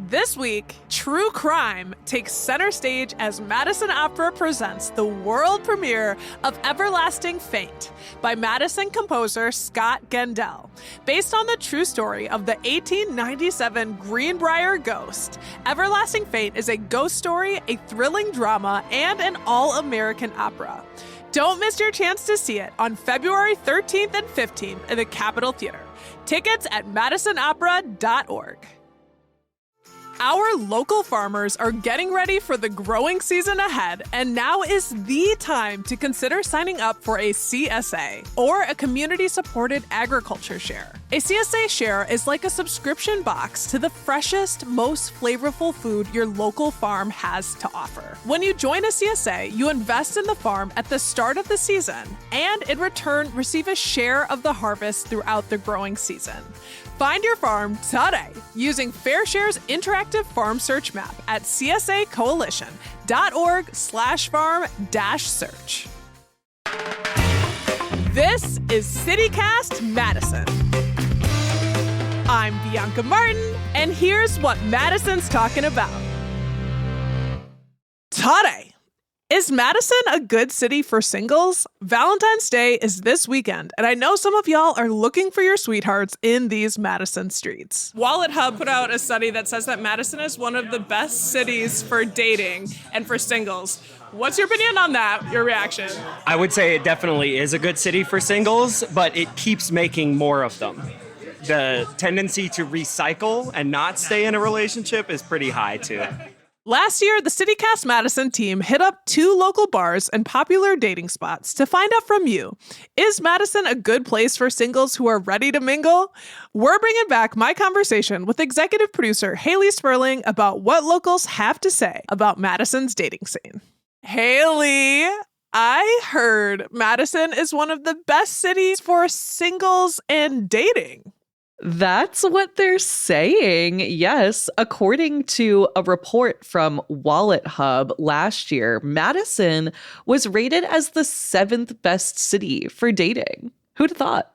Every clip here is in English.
This week, true crime takes center stage as Madison Opera presents the world premiere of Everlasting Fate by Madison composer Scott Gendel. Based on the true story of the 1897 Greenbrier ghost, Everlasting Fate is a ghost story, a thrilling drama, and an all-American opera. Don't miss your chance to see it on February 13th and 15th in the Capitol Theater. Tickets at madisonopera.org. Our local farmers are getting ready for the growing season ahead, and now is the time to consider signing up for a CSA, or a community-supported agriculture share. A CSA share is like a subscription box to the freshest, most flavorful food your local farm has to offer. When you join a CSA, you invest in the farm at the start of the season, and in return, receive a share of the harvest throughout the growing season. Find your farm today using FairShare's interactive farm search map at csacoalition.org/farm-search. This is CityCast Madison. I'm Bianca Martin, and here's what Madison's talking about. Today. Is Madison a good city for singles? Valentine's Day is this weekend, and I know some of y'all are looking for your sweethearts in these Madison streets. Wallet Hub put out a study that says that Madison is one of the best cities for dating and for singles. What's your opinion on that, your reaction? I would say it definitely is a good city for singles, but it keeps making more of them. The tendency to recycle and not stay in a relationship is pretty high, too. Last year, the CityCast Madison team hit up 2 local bars and popular dating spots to find out from you. Is Madison a good place for singles who are ready to mingle? We're bringing back my conversation with executive producer Haley Sperling about what locals have to say about Madison's dating scene. Haley, I heard Madison is one of the best cities for singles and dating. That's what they're saying. Yes. According to a report from Wallet Hub last year, Madison was rated as the 7th best city for dating. Who'd have thought?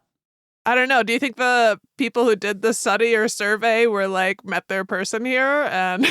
I don't know. Do you think the people who did the study or survey were met their person here and...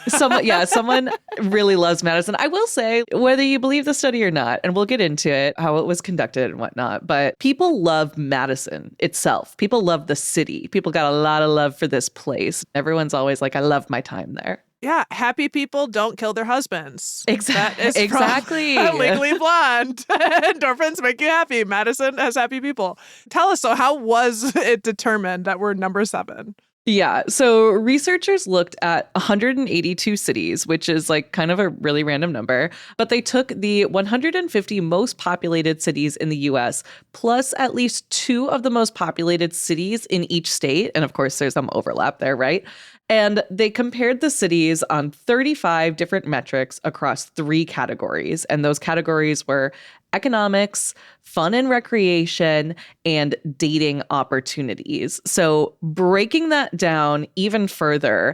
Someone really loves Madison. I will say, whether you believe the study or not, and we'll get into it, how it was conducted and whatnot, but people love Madison itself. People love the city. People got a lot of love for this place. Everyone's always like, I love my time there. Yeah, happy people don't kill their husbands. Exactly. Legally Blonde. Endorphins make you happy. Madison has happy people. Tell us, so how was it determined that we're number 7? Yeah. So researchers looked at 182 cities, which is kind of a really random number, but they took the 150 most populated cities in the US, plus at least 2 of the most populated cities in each state. And of course, there's some overlap there, right? And they compared the cities on 35 different metrics across 3 categories. And those categories were economics, fun and recreation, and dating opportunities. So breaking that down even further,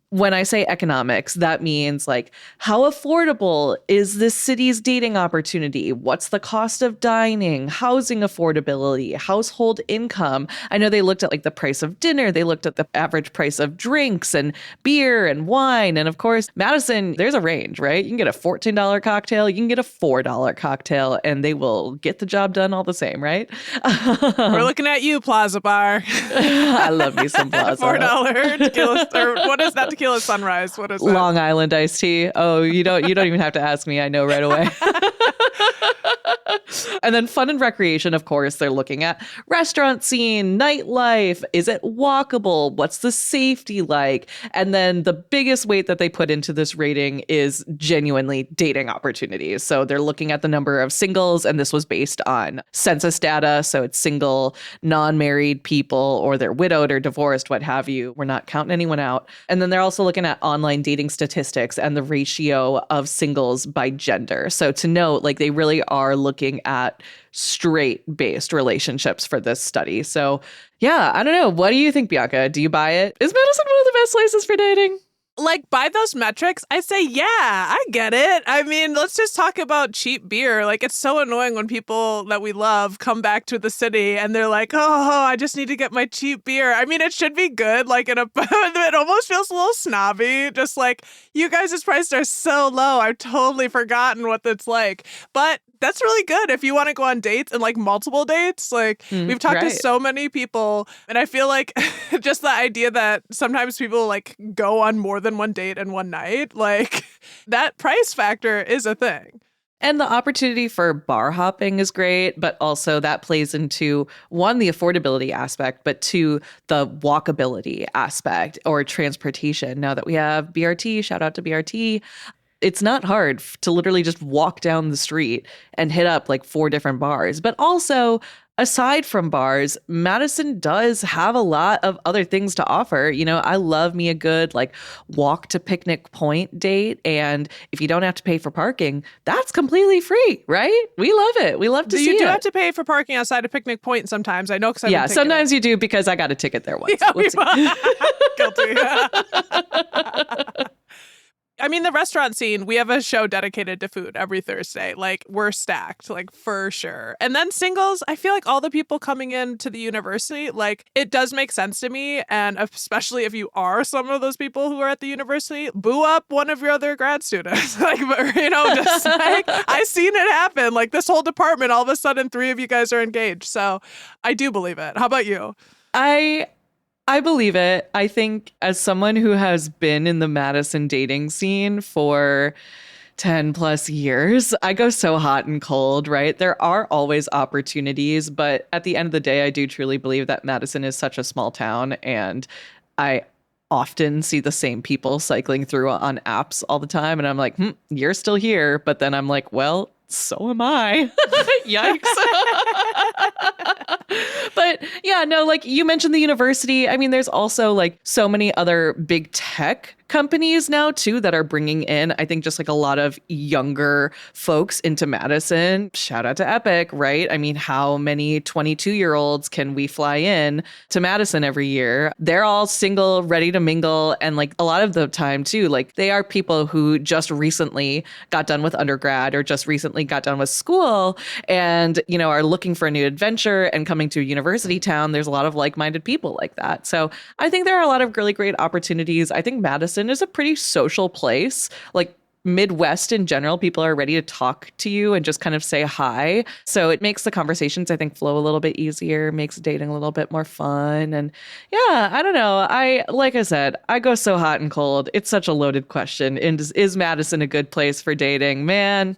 when I say economics, that means how affordable is this city's dating opportunity? What's the cost of dining, housing affordability, household income? I know they looked at the price of dinner. They looked at the average price of drinks and beer and wine. And of course, Madison, there's a range, right? You can get a $14 cocktail. You can get a $4 cocktail, and they will get the job done all the same, right? We're looking at you, Plaza Bar. I love me some Plaza. $4 tequila, or what is that tequila sunrise? What is that? Long Island iced tea. Oh, you don't even have to ask me. I know right away. And then fun and recreation, of course, they're looking at restaurant scene, nightlife. Is it walkable? What's the safety like? And then the biggest weight that they put into this rating is genuinely dating opportunities. So they're looking at the number of singles, and this was based on census data. So it's single, non-married people, or they're widowed or divorced, what have you. We're not counting anyone out. And then they're also looking at online dating statistics and the ratio of singles by gender. So to note, they really are looking at straight-based relationships for this study. So yeah, I don't know. What do you think, Bianca? Do you buy it? Is Madison one of the best places for dating? Like, by those metrics, I say, yeah, I get it. I mean, let's just talk about cheap beer. Like, it's so annoying when people that we love come back to the city and they're like, oh, I just need to get my cheap beer. I mean, it should be good. Like, it almost feels a little snobby. Just like, you guys' prices are so low. I've totally forgotten what it's like. But that's really good if you want to go on dates and like multiple dates. Like we've talked to so many people, and I feel like just the idea that sometimes people like go on more than one date in one night, like that price factor is a thing. And the opportunity for bar hopping is great, but also that plays into one, the affordability aspect, but two, the walkability aspect or transportation. Now that we have BRT, shout out to BRT. It's not hard to literally just walk down the street and hit up like 4 different bars. But also, aside from bars, Madison does have a lot of other things to offer. You know, I love me a good like walk to Picnic Point date. And if you don't have to pay for parking, that's completely free, right? We love it. We love to see it. You do have to pay for parking outside of Picnic Point sometimes. I know because yeah, sometimes you do because I got a ticket there once. Yeah, guilty. I mean, the restaurant scene, we have a show dedicated to food every Thursday. Like, we're stacked, like, for sure. And then singles, I feel like all the people coming into the university, like, it does make sense to me. And especially if you are some of those people who are at the university, boo up one of your other grad students. Like, you know, just like, I've seen it happen. Like, this whole department, all of a sudden, 3 of you guys are engaged. So I do believe it. How about you? I believe it. I think as someone who has been in the Madison dating scene for 10 plus years, I go so hot and cold, right? There are always opportunities, but at the end of the day, I do truly believe that Madison is such a small town, and I often see the same people cycling through on apps all the time. And I'm like, you're still here. But then I'm like, well, so am I. Yikes. But yeah, no, like you mentioned the university. I mean, there's also like so many other big tech companies now too that are bringing in, I think, just like a lot of younger folks into Madison. Shout out to Epic, right? I mean, how many 22-year-olds can we fly in to Madison every year? They're all single, ready to mingle. And like a lot of the time too, like they are people who just recently got done with undergrad or just recently got done with school and, you know, are looking for a new adventure and coming to a university town. There's a lot of like-minded people like that. So I think there are a lot of really great opportunities. I think Madison is a pretty social place. Like Midwest in general, people are ready to talk to you and just kind of say hi. So it makes the conversations, I think, flow a little bit easier, makes dating a little bit more fun. And yeah, I don't know. Like I said, I go so hot and cold. It's such a loaded question. And is Madison a good place for dating? Man,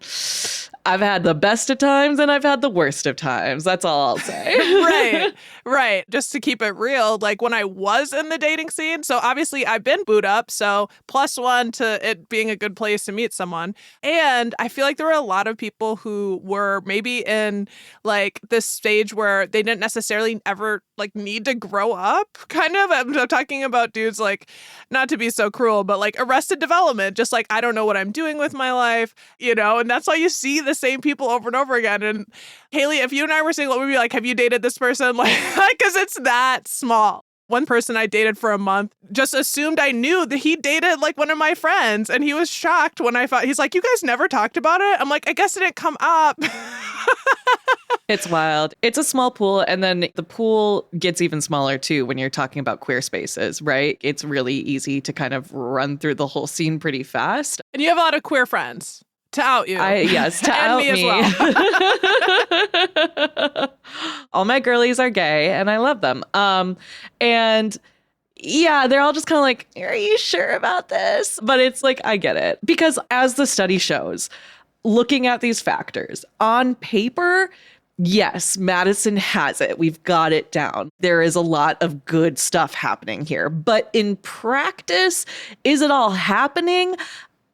I've had the best of times and I've had the worst of times. That's all I'll say. Right. Just to keep it real, like when I was in the dating scene, so obviously I've been booed up, so +1 to it being a good place to meet someone. And I feel like there were a lot of people who were maybe in like this stage where they didn't necessarily ever like need to grow up, kind of. I'm talking about dudes like, not to be so cruel, but like Arrested Development, just like, I don't know what I'm doing with my life, you know, and that's why you see the same people over and over again. And Haley, if you and I were single, we'd be like, have you dated this person? Like, because it's that small. One person I dated for a month just assumed I knew that he dated like one of my friends. And he was shocked when I thought, he's like, you guys never talked about it? I'm like, I guess it didn't come up. It's wild. It's a small pool. And then the pool gets even smaller too when you're talking about queer spaces, right? It's really easy to kind of run through the whole scene pretty fast. And you have a lot of queer friends. To out you. Yes, to and out me. As well. All my girlies are gay and I love them. And yeah, they're all just kind of like, are you sure about this? But it's like, I get it. Because as the study shows, looking at these factors on paper, yes, Madison has it. We've got it down. There is a lot of good stuff happening here. But in practice, is it all happening?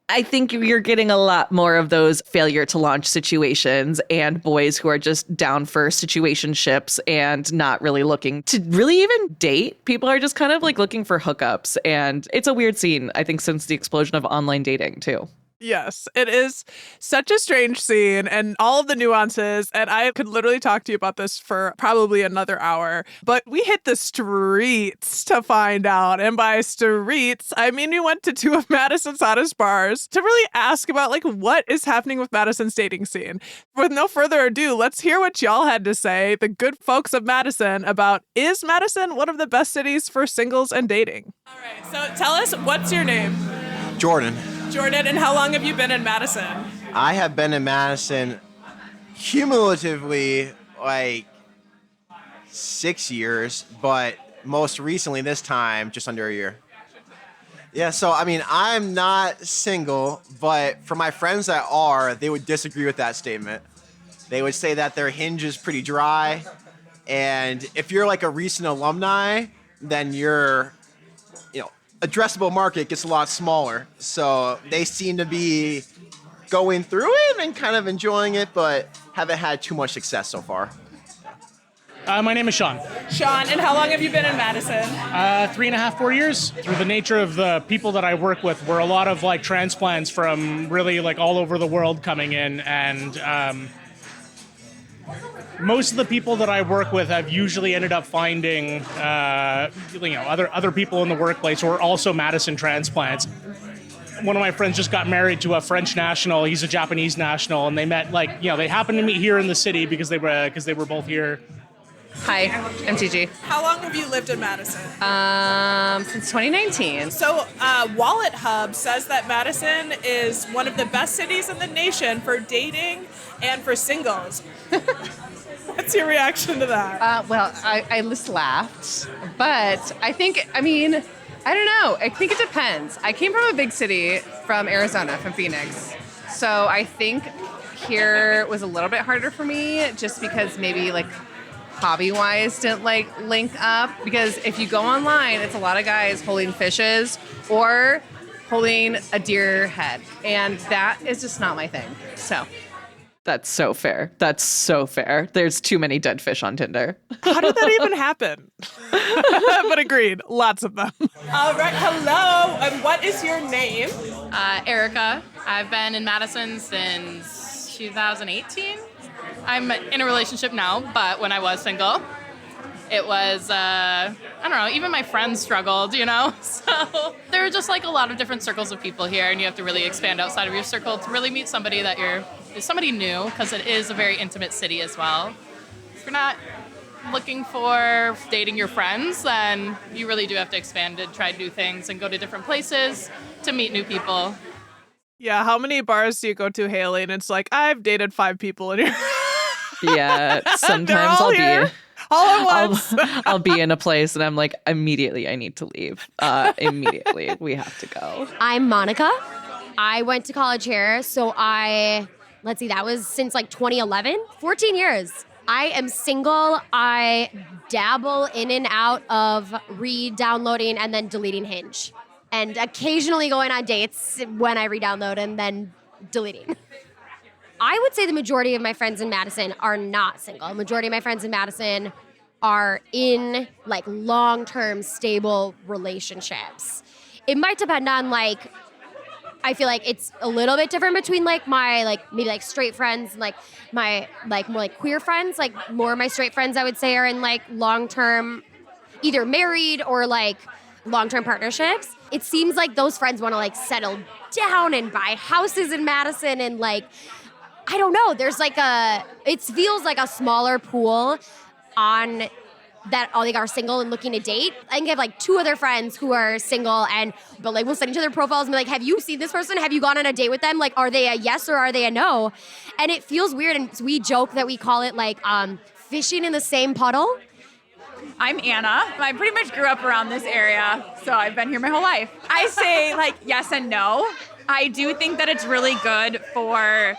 I think you're getting a lot more of those failure to launch situations and boys who are just down for situationships and not really looking to really even date. People are just kind of like looking for hookups. And it's a weird scene, I think, since the explosion of online dating, too. Yes, it is such a strange scene and all of the nuances. And I could literally talk to you about this for probably another hour. But we hit the streets to find out. And by streets, I mean we went to two of Madison's hottest bars to really ask about like what is happening with Madison's dating scene. With no further ado, let's hear what y'all had to say, the good folks of Madison, about is Madison one of the best cities for singles and dating? All right, so tell us, what's your name? Jordan. Jordan, and how long have you been in Madison? I have been in Madison cumulatively like 6 years, but most recently this time, just under a year. Yeah, so I mean, I'm not single, but for my friends that are, they would disagree with that statement. They would say that their Hinge is pretty dry, and if you're like a recent alumni, then your addressable market gets a lot smaller. So they seem to be going through it and kind of enjoying it, but haven't had too much success so far. My name is Sean. Sean, and how long have you been in Madison? 3.5, 4 years. Through the nature of the people that I work with, we're a lot of like transplants from really like all over the world coming in, and most of the people that I work with have usually ended up finding other people in the workplace who are also Madison transplants. One of my friends just got married to a French national. He's a Japanese national, and they met they happened to meet here in the city because they were both here. Hi, I'm TG. How long have you lived in Madison? Since 2019. So Wallet Hub says that Madison is one of the best cities in the nation for dating and for singles. What's your reaction to that? I just laughed, but I don't know. I think it depends. I came from a big city, from Arizona, from Phoenix. So I think here was a little bit harder for me just because maybe like hobby-wise didn't like link up. Because if you go online, it's a lot of guys holding fishes or holding a deer head. And that is just not my thing. So... That's so fair. That's so fair. There's too many dead fish on Tinder. How did that even happen? But agreed, lots of them. All right, hello. And what is your name? Erica. I've been in Madison since 2018. I'm in a relationship now, but when I was single, it was, I don't know, even my friends struggled, So there are just like a lot of different circles of people here, and you have to really expand outside of your circle to really meet somebody that is somebody new, because it is a very intimate city as well. If you're not looking for dating your friends, then you really do have to expand and try new things and go to different places to meet new people. Yeah, how many bars do you go to, Haley? And it's like, I've dated 5 people in here. Yeah, sometimes all here. All at once. I'll be in a place and I'm like, immediately I need to leave. Immediately we have to go. I'm Monica. I went to college here, so that was since like 2011, 14 years. I am single. I dabble in and out of re-downloading and then deleting Hinge. And occasionally going on dates when I re-download and then deleting. I would say the majority of my friends in Madison are not single. The majority of my friends in Madison are in like long-term stable relationships. It might depend on like, I feel like it's a little bit different between like my like maybe like straight friends and like my like more like queer friends. Like more of my straight friends I would say are in like long-term, either married or like long-term partnerships. It seems like those friends want to like settle down and buy houses in Madison and like, I don't know. There's like it feels like a smaller pool on that all they are single and looking to date. I think I have like 2 other friends who are single but like we'll send each other profiles and be like, have you seen this person? Have you gone on a date with them? Like, are they a yes or are they a no? And it feels weird. And we joke that we call it like fishing in the same puddle. I'm Anna. I pretty much grew up around this area, so I've been here my whole life. I say like yes and no. I do think that it's really good for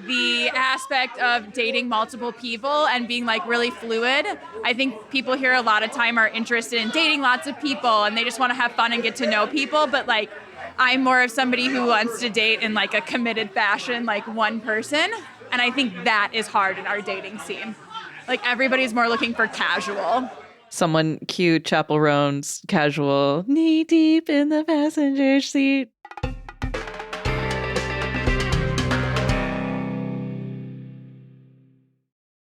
the aspect of dating multiple people and being like really fluid. I think people here a lot of time are interested in dating lots of people and they just want to have fun and get to know people. But like, I'm more of somebody who wants to date in like a committed fashion, like one person. And I think that is hard in our dating scene. Like everybody's more looking for casual. Someone cue Chapel Roan's casual, knee deep in the passenger seat.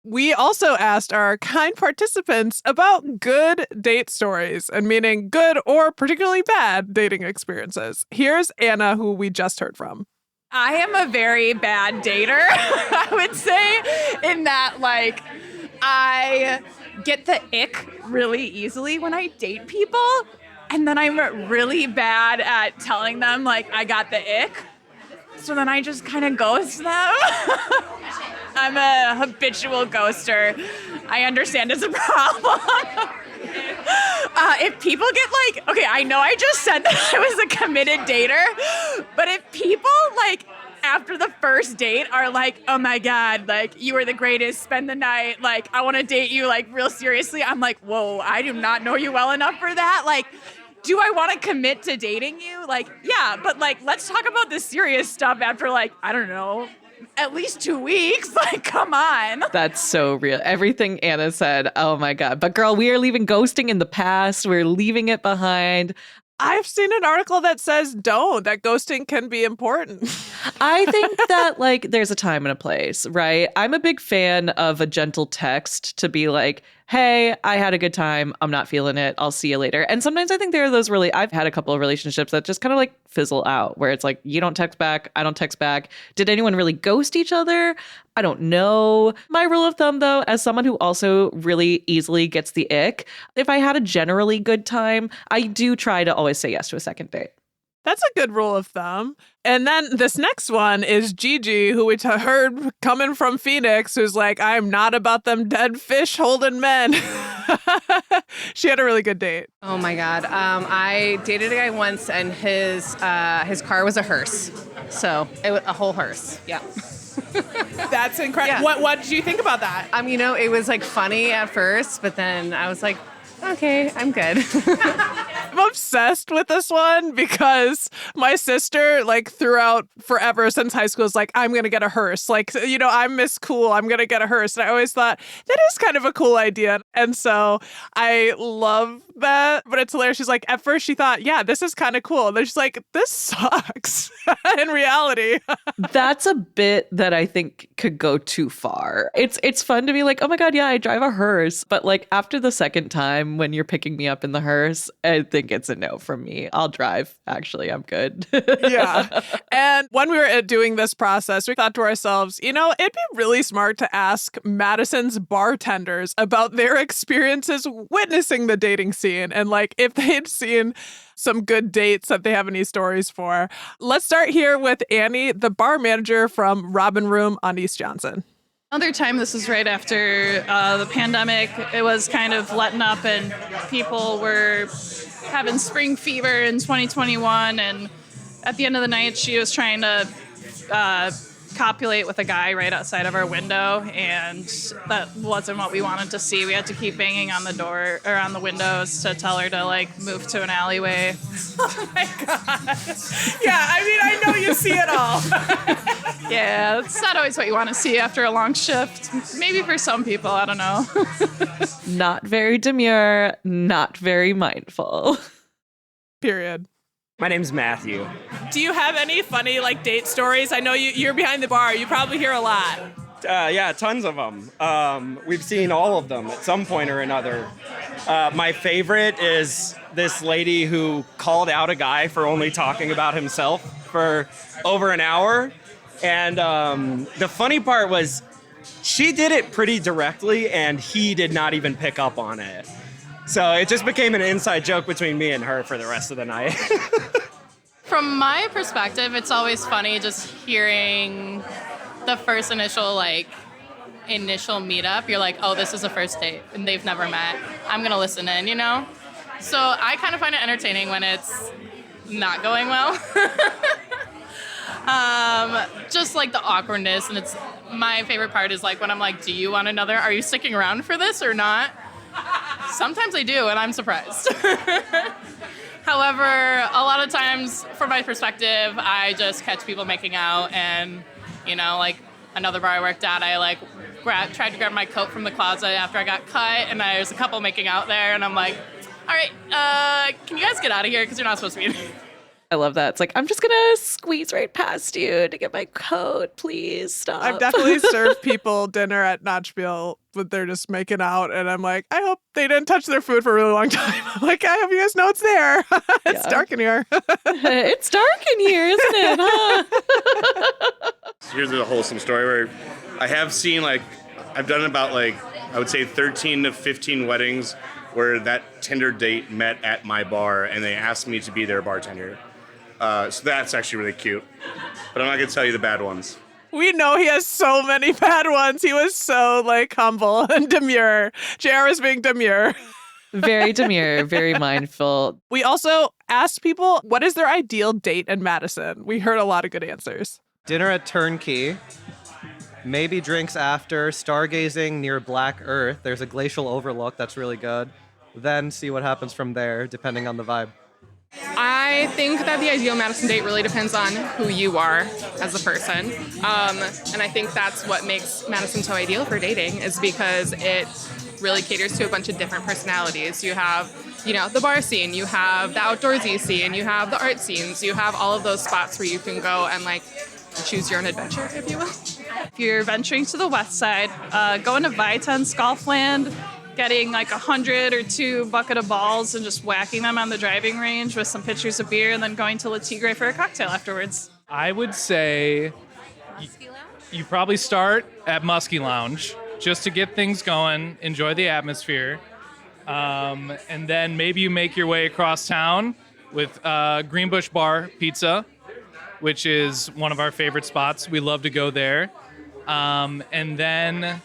We also asked our kind participants about good date stories, and meaning good or particularly bad dating experiences. Here's Anna, who we just heard from. I am a very bad dater, I would say, in that, like, I get the ick really easily when I date people, and then I'm really bad at telling them, like, I got the ick. So then I just kind of ghost them. I'm a habitual ghoster. I understand it's a problem. If people get like, okay, I know I just said that I was a committed dater, but if people like after the first date are like, oh my God, like you are the greatest, spend the night, like I want to date you like real seriously, I'm like, whoa, I do not know you well enough for that. Like, do I want to commit to dating you? Like, yeah, but like, let's talk about the serious stuff after like, I don't know, at least 2 weeks. Like, come on. That's so real. Everything Anna said. Oh my God. But girl, we are leaving ghosting in the past. We're leaving it behind. I've seen an article that says that ghosting can be important. I think that like there's a time and a place, right? I'm a big fan of a gentle text to be like, hey, I had a good time. I'm not feeling it. I'll see you later. And sometimes I think there are those I've had a couple of relationships that just kind of like fizzle out where it's like, you don't text back. I don't text back. Did anyone really ghost each other? I don't know. My rule of thumb, though, as someone who also really easily gets the ick, if I had a generally good time, I do try to always say yes to a second date. That's a good rule of thumb. And then this next one is Gigi, who we heard coming from Phoenix, who's like, I'm not about them dead fish holding men. She had a really good date. Oh my God. I dated a guy once and his car was a hearse. So a whole hearse. Yeah. That's incredible. Yeah. What did you think about that? It was like funny at first, but then I was like, okay, I'm good. I'm obsessed with this one because my sister, like throughout forever since high school, is like, I'm going to get a hearse. Like, you know, I'm Miss Cool. I'm going to get a hearse. And I always thought that is kind of a cool idea. And so I love that. But it's hilarious. She's like, at first she thought, yeah, this is kind of cool. And then she's like, this sucks in reality. That's a bit that I think could go too far. It's fun to be like, oh my God, yeah, I drive a hearse. But like after the second time when you're picking me up in the hearse, I think it's a no from me. I'll drive. Actually, I'm good. Yeah. And when we were doing this process, we thought to ourselves, you know, it'd be really smart to ask Madison's bartenders about their experiences witnessing the dating scene and like if they'd seen some good dates that they have any stories for. Let's start here with Annie, the bar manager from Robin Room on East Johnson. Another time, this was right after the pandemic. It was kind of letting up and people were having spring fever in 2021. And at the end of the night, she was trying to copulate with a guy right outside of our window. And that wasn't what we wanted to see. We had to keep banging on the door or on the windows to tell her to like move to an alleyway. Oh my God. Yeah, I mean, I know you see it all. Yeah, it's not always what you want to see after a long shift. Maybe for some people, I don't know. Not very demure, not very mindful. Period. My name's Matthew. Do you have any funny like date stories? I know you're behind the bar. You probably hear a lot. Yeah, tons of them. We've seen all of them at some point or another. My favorite is this lady who called out a guy for only talking about himself for over an hour. And the funny part was she did it pretty directly and he did not even pick up on it. So it just became an inside joke between me and her for the rest of the night. From my perspective, it's always funny just hearing the first initial meetup. You're like, oh, this is a first date and they've never met. I'm going to listen in, you know? So I kind of find it entertaining when it's not going well. Just like the awkwardness, and it's my favorite part is like when I'm like, do you want another? Are you sticking around for this or not? Sometimes I do, and I'm surprised. However, a lot of times, from my perspective, I just catch people making out, and you know, like another bar I worked at, I like tried to grab my coat from the closet after I got cut, and there's a couple making out there, and I'm like, all right, can you guys get out of here because you're not supposed to be in here. I love that. It's like, I'm just going to squeeze right past you to get my coat. Please stop. I've definitely served people dinner at Notchville, but they're just making out. And I'm like, I hope they didn't touch their food for a really long time. I'm like, I hope you guys know it's there. It's dark in here. It's dark in here, isn't it? Huh? Here's a wholesome story where I have seen, like, I've done about, like, I would say 13 to 15 weddings where that Tinder date met at my bar and they asked me to be their bartender. So that's actually really cute. But I'm not going to tell you the bad ones. We know he has so many bad ones. He was so, like, humble and demure. JR was being demure. Very demure, very mindful. We also asked people, what is their ideal date in Madison? We heard a lot of good answers. Dinner at Turnkey. Maybe drinks after. Stargazing near Black Earth. There's a glacial overlook that's really good. Then see what happens from there, depending on the vibe. I think that the ideal Madison date really depends on who you are as a person. And I think that's what makes Madison so ideal for dating, is because it really caters to a bunch of different personalities. You have, the bar scene, you have the outdoorsy scene, you have the art scenes, you have all of those spots where you can go and, like, choose your own adventure, if you will. If you're venturing to the west side, going to Vitens Golfland, getting like 100 or 2 bucket of balls and just whacking them on the driving range with some pitchers of beer, and then going to La Tigre for a cocktail afterwards. I would say you probably start at Muskie Lounge just to get things going, enjoy the atmosphere, and then maybe you make your way across town with Greenbush Bar Pizza, which is one of our favorite spots. We love to go there. And then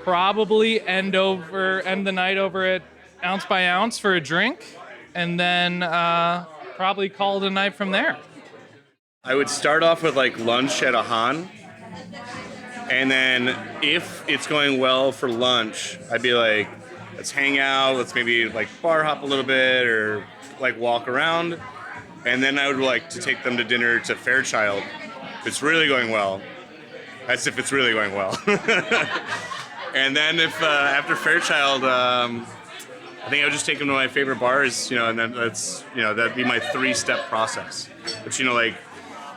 probably end the night over at Ounce by Ounce for a drink, and then probably call it a night from there. I would start off with, like, lunch at a Han. And then if it's going well for lunch, I'd be like, let's hang out. Let's maybe, like, bar hop a little bit or, like, walk around. And then I would like to take them to dinner to Fairchild. If it's really going well. That's if it's really going well. And then if after Fairchild, I think I would just take them to my favorite bars, and then that'd be my 3-step process. But, like,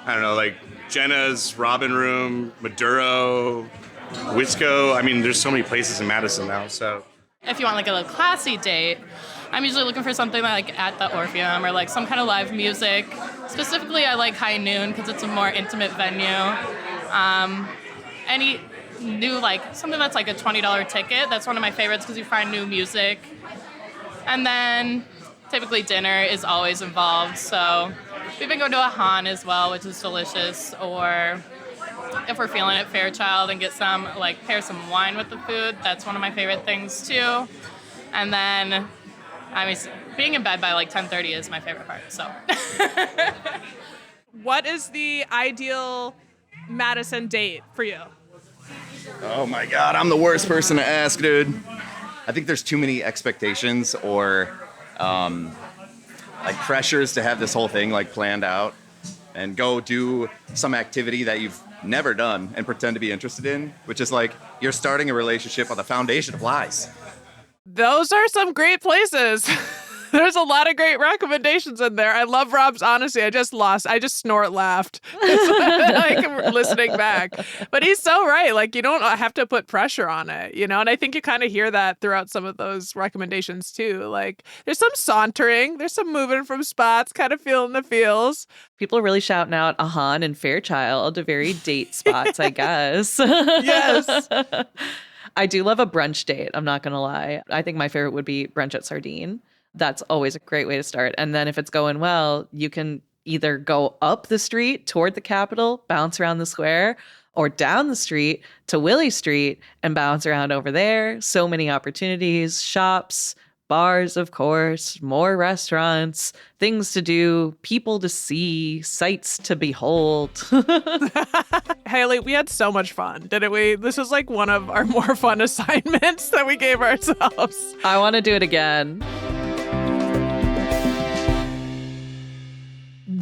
I don't know, like Jenna's, Robin Room, Maduro, Wisco. I mean, there's so many places in Madison now, so. If you want like a little classy date, I'm usually looking for something like at the Orpheum or like some kind of live music. Specifically, I like High Noon because it's a more intimate venue. Any new, like something that's like a $20 ticket, that's one of my favorites because you find new music. And then typically dinner is always involved. So we've been going to a Han as well, which is delicious. Or if we're feeling it, Fairchild, and get some, like, pair some wine with the food. That's one of my favorite things too. And then, I mean, being in bed by like 10:30 is my favorite part. So. What is the ideal Madison date for you? Oh my God, I'm the worst person to ask, dude. I think there's too many expectations or like pressures to have this whole thing like planned out and go do some activity that you've never done and pretend to be interested in, which is like you're starting a relationship on the foundation of lies. Those are some great places. There's a lot of great recommendations in there. I love Rob's honesty. I just snort laughed like listening back. But he's so right. Like, you don't have to put pressure on it, And I think you kind of hear that throughout some of those recommendations too. Like, there's some sauntering, there's some moving from spots, kind of feeling the feels. People are really shouting out Ahan and Fairchild, very date spots, I guess. Yes. I do love a brunch date. I'm not going to lie. I think my favorite would be brunch at Sardine. That's always a great way to start. And then if it's going well, you can either go up the street toward the Capitol, bounce around the square, or down the street to Willie Street and bounce around over there. So many opportunities, shops, bars, of course, more restaurants, things to do, people to see, sights to behold. Haley, we had so much fun, didn't we? This was like one of our more fun assignments that we gave ourselves. I want to do it again.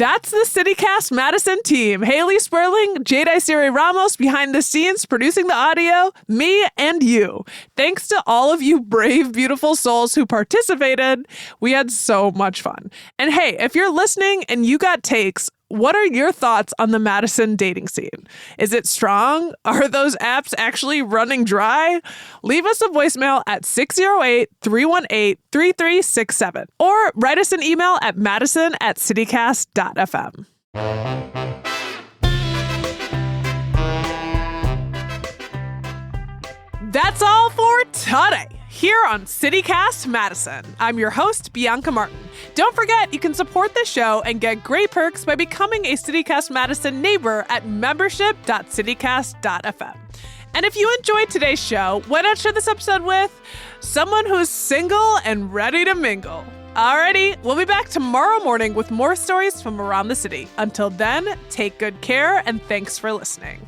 That's the CityCast Madison team. Haley Sperling, Jade Isiri Ramos behind the scenes producing the audio, me and you. Thanks to all of you brave, beautiful souls who participated. We had so much fun. And hey, if you're listening and you got takes, what are your thoughts on the Madison dating scene? Is it strong? Are those apps actually running dry? Leave us a voicemail at 608-318-3367 or write us an email at madison@citycast.fm. That's all for today here on CityCast Madison. I'm your host, Bianca Martin. Don't forget, you can support the show and get great perks by becoming a CityCast Madison neighbor at membership.citycast.fm. And if you enjoyed today's show, why not share this episode with someone who's single and ready to mingle? Alrighty, we'll be back tomorrow morning with more stories from around the city. Until then, take good care and thanks for listening.